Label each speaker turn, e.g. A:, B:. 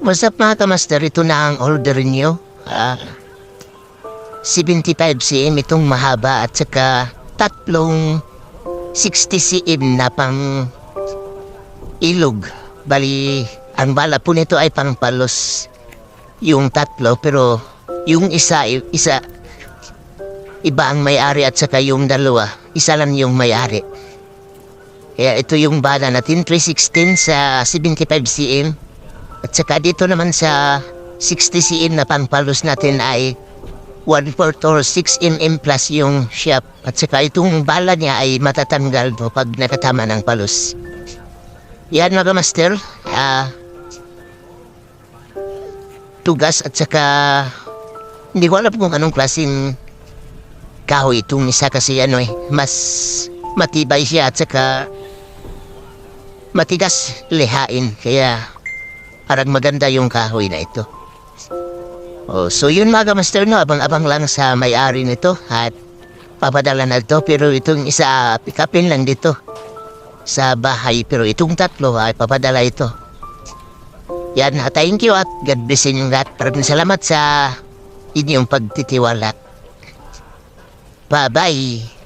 A: What's up mga kamaster? Ito na ang order nyo. 75 cm itong mahaba at saka tatlong 60 cm na pang ilog. Bali, ang bala po nito ay pang palos. Yung tatlo, pero yung isa, iba ang may-ari at saka yung dalawa, isa lang yung may-ari. Kaya ito yung bala natin, 316 sa 75 cm. At saka dito naman sa 60 cm na pangpalos natin ay 1/4 or 6 mm plus yung shop. At saka itong bala niya ay matatanggal po pag nakatama ng palos. Yan mga master. Tugas at saka hindi ko alam kung anong klaseng kahoy itong isa kasi mas matibay siya at saka matigas lihain. Kaya parang maganda yung kahoy na ito. So yun mga master, abang-abang lang sa may-ari nito at papadala na ito. Pero itong isa pick upin lang dito sa bahay, pero itong tatlo ay papadala ito. Yan, thank you at God bless inyong lahat. Maraming salamat sa inyong pagtitiwala. Bye-bye.